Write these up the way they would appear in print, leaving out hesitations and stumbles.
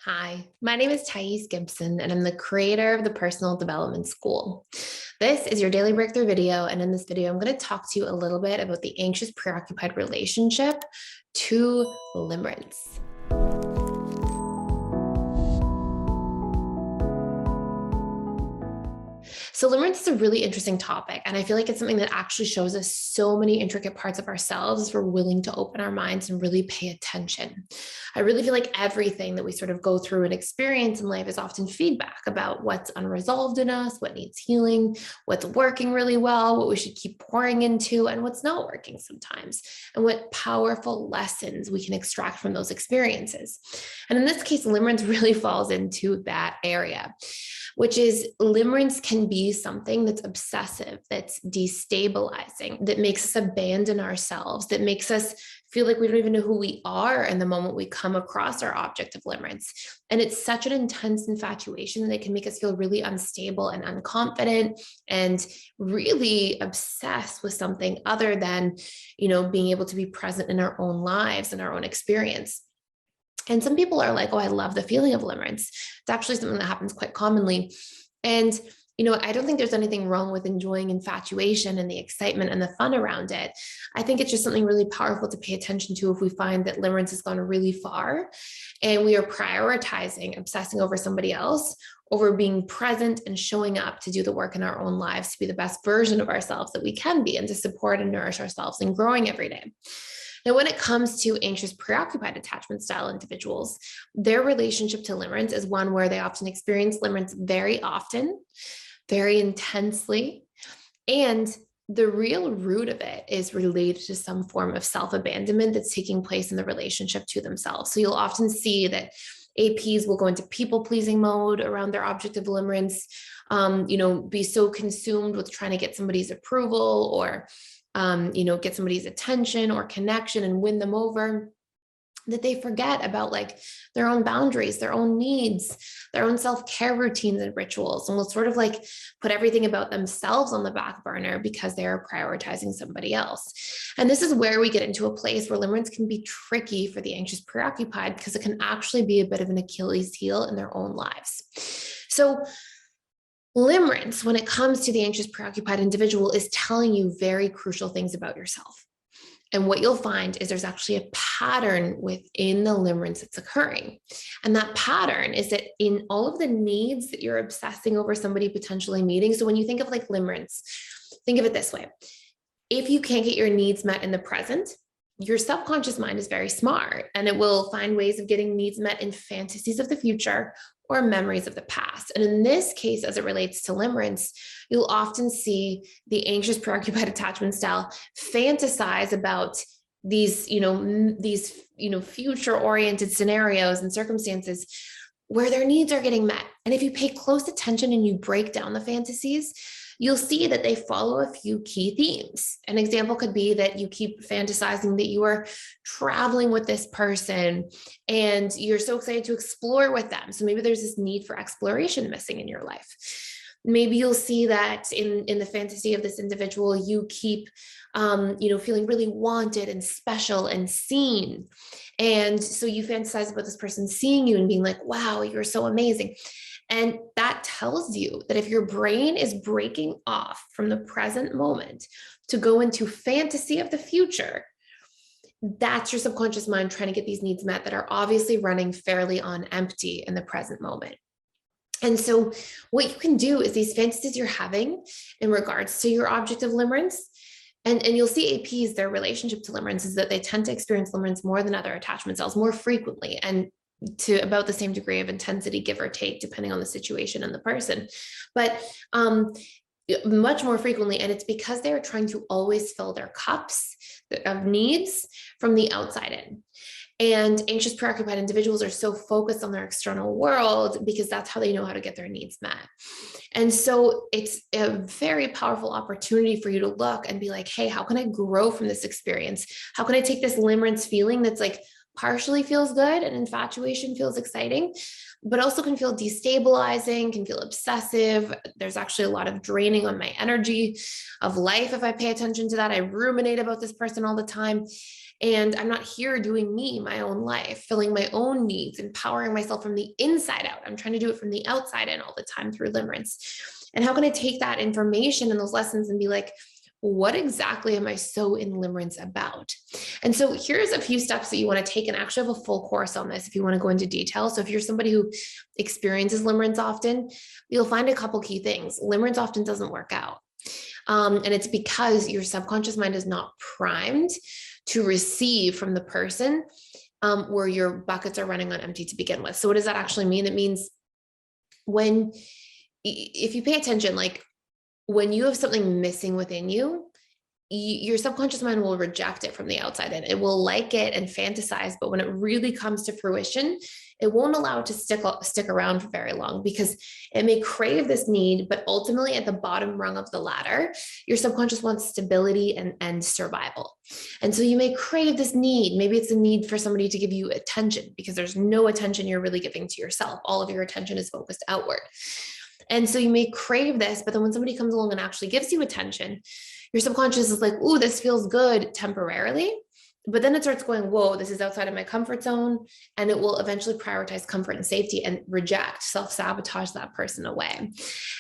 Hi, my name is Thais Gibson, and I'm the creator of the Personal Development School. This is your daily breakthrough video, and in this video, I'm going to talk to you a little bit about the anxious preoccupied relationship to limerence. So limerence is a really interesting topic, and I feel like it's something that actually shows us so many intricate parts of ourselves if we're willing to open our minds and really pay attention. I really feel like everything that we sort of go through and experience in life is often feedback about what's unresolved in us, what needs healing, what's working really well, what we should keep pouring into, and what's not working sometimes, and what powerful lessons we can extract from those experiences. And in this case, limerence really falls into that area, which is limerence can be something that's obsessive, that's destabilizing, that makes us abandon ourselves, that makes us feel like we don't even know who we are in the moment we come across our object of limerence. And it's such an intense infatuation that it can make us feel really unstable and unconfident and really obsessed with something other than, being able to be present in our own lives and our own experience. And some people are like, oh, I love the feeling of limerence. It's actually something that happens quite commonly. And, I don't think there's anything wrong with enjoying infatuation and the excitement and the fun around it. I think it's just something really powerful to pay attention to if we find that limerence has gone really far and we are prioritizing obsessing over somebody else over being present and showing up to do the work in our own lives to be the best version of ourselves that we can be and to support and nourish ourselves and growing every day. Now, when it comes to anxious preoccupied attachment style individuals, their relationship to limerence is one where they often experience limerence very often, very intensely, and the real root of it is related to some form of self-abandonment that's taking place in the relationship to themselves. So you'll often see that APs will go into people-pleasing mode around their object of limerence, be so consumed with trying to get somebody's approval or get somebody's attention or connection and win them over, that they forget about like their own boundaries, their own needs, their own self-care routines and rituals, and will sort of like put everything about themselves on the back burner because they are prioritizing somebody else. And this is where we get into a place where limerence can be tricky for the anxious preoccupied because it can actually be a bit of an Achilles heel in their own lives. So limerence, when it comes to the anxious preoccupied individual, is telling you very crucial things about yourself. And what you'll find is there's actually a pattern within the limerence that's occurring. And that pattern is that in all of the needs that you're obsessing over somebody potentially meeting. So when you think of like limerence, think of it this way. If you can't get your needs met in the present, your subconscious mind is very smart and it will find ways of getting needs met in fantasies of the future or memories of the past. And in this case, as it relates to limerence, you'll often see the anxious preoccupied attachment style fantasize about these future oriented scenarios and circumstances where their needs are getting met. And if you pay close attention and you break down the fantasies, you'll see that they follow a few key themes. An example could be that you keep fantasizing that you are traveling with this person and you're so excited to explore with them. So maybe there's this need for exploration missing in your life. Maybe you'll see that in the fantasy of this individual, you keep, feeling really wanted and special and seen. And so you fantasize about this person seeing you and being like, wow, you're so amazing. And that tells you that if your brain is breaking off from the present moment to go into fantasy of the future, that's your subconscious mind trying to get these needs met that are obviously running fairly on empty in the present moment. And so what you can do is these fantasies you're having in regards to your object of limerence, and you'll see APs, their relationship to limerence is that they tend to experience limerence more than other attachment styles more frequently and to about the same degree of intensity, give or take, depending on the situation and the person, but much more frequently. And it's because they're trying to always fill their cups of needs from the outside in. And anxious preoccupied individuals are so focused on their external world because that's how they know how to get their needs met. And so it's a very powerful opportunity for you to look and be like, hey, how can I grow from this experience? How can I take this limerence feeling that's like partially feels good and infatuation feels exciting, but also can feel destabilizing, can feel obsessive. There's actually a lot of draining on my energy of life if I pay attention to that. I ruminate about this person all the time. And I'm not here doing me, my own life, filling my own needs, empowering myself from the inside out. I'm trying to do it from the outside in all the time through limerence. And how can I take that information and those lessons and be like, what exactly am I so in limerence about? And so here's a few steps that you want to take, and actually have a full course on this if you want to go into detail. So if you're somebody who experiences limerence often, you'll find a couple key things. Limerence often doesn't work out. And it's because your subconscious mind is not primed to receive from the person where your buckets are running on empty to begin with. So what does that actually mean? It means if you pay attention, like when you have something missing within you, your subconscious mind will reject it from the outside in. It will like it and fantasize, but when it really comes to fruition, it won't allow it to stick around for very long, because it may crave this need, but ultimately at the bottom rung of the ladder, your subconscious wants stability and survival. And so you may crave this need. Maybe it's a need for somebody to give you attention, because there's no attention you're really giving to yourself. All of your attention is focused outward. And so you may crave this, but then when somebody comes along and actually gives you attention, your subconscious is like, ooh, this feels good temporarily. But then it starts going, whoa, this is outside of my comfort zone. And it will eventually prioritize comfort and safety and reject, self-sabotage that person away.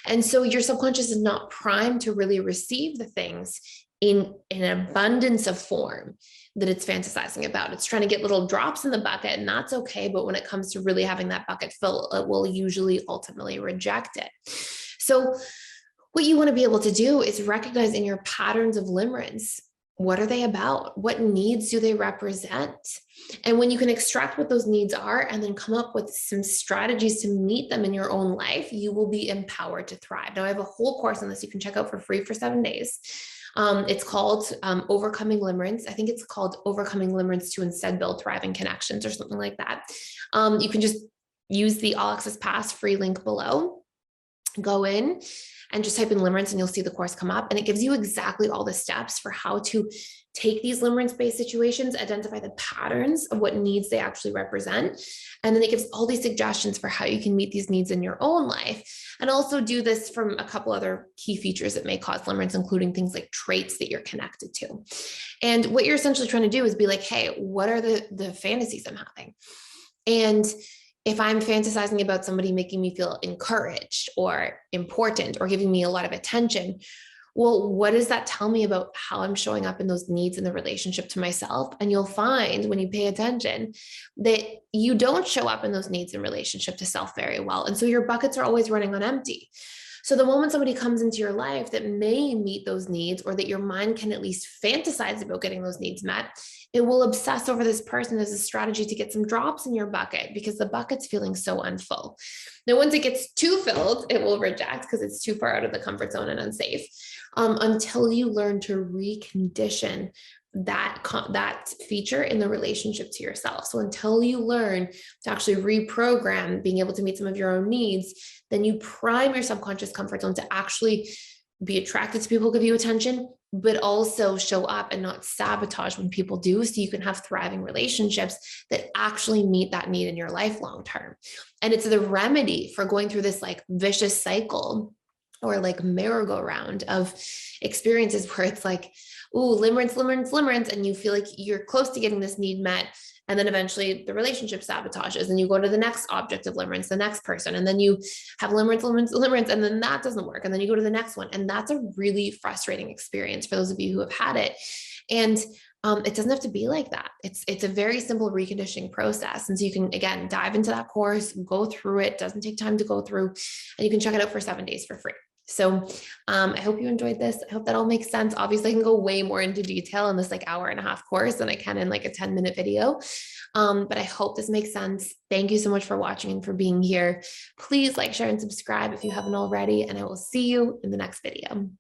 And so your subconscious is not primed to really receive the things in an abundance of form that it's fantasizing about. It's trying to get little drops in the bucket, and that's okay. But when it comes to really having that bucket fill, it will usually ultimately reject it. So what you want to be able to do is recognize in your patterns of limerence, what are they about? What needs do they represent? And when you can extract what those needs are and then come up with some strategies to meet them in your own life, you will be empowered to thrive. Now, I have a whole course on this you can check out for free for 7 days. It's called Overcoming Limerence. I think it's called Overcoming Limerence to Instead Build Thriving Connections or something like that. You can just use the All Access Pass free link below. Go in and just type in limerence and you'll see the course come up, and it gives you exactly all the steps for how to take these limerence-based situations, identify the patterns of what needs they actually represent, and then it gives all these suggestions for how you can meet these needs in your own life, and also do this from a couple other key features that may cause limerence, including things like traits that you're connected to. And what you're essentially trying to do is be like, hey, what are the fantasies I'm having? And if I'm fantasizing about somebody making me feel encouraged or important or giving me a lot of attention, well, what does that tell me about how I'm showing up in those needs in the relationship to myself? And you'll find when you pay attention that you don't show up in those needs in relationship to self very well. And so your buckets are always running on empty. So the moment somebody comes into your life that may meet those needs, or that your mind can at least fantasize about getting those needs met, it will obsess over this person as a strategy to get some drops in your bucket, because the bucket's feeling so unfull. Now, once it gets too filled, it will reject because it's too far out of the comfort zone and unsafe, until you learn to recondition that feature in the relationship to yourself. So until you learn to actually reprogram being able to meet some of your own needs, then you prime your subconscious comfort zone to actually be attracted to people who give you attention, but also show up and not sabotage when people do, so you can have thriving relationships that actually meet that need in your life long term. And it's the remedy for going through this like vicious cycle or like merry-go-round of experiences where it's like, ooh, limerence, and you feel like you're close to getting this need met. And then eventually the relationship sabotages and you go to the next object of limerence, the next person, and then you have limerence, and then that doesn't work. And then you go to the next one. And that's a really frustrating experience for those of you who have had it. And it doesn't have to be like that. It's a very simple reconditioning process. And so you can, again, dive into that course, go through it. It doesn't take time to go through, and you can check it out for 7 days for free. So I hope you enjoyed this. I hope that all makes sense. Obviously, I can go way more into detail in this like hour-and-a-half course than I can in like a 10-minute video. But I hope this makes sense. Thank you so much for watching and for being here. Please like, share, and subscribe if you haven't already, and I will see you in the next video.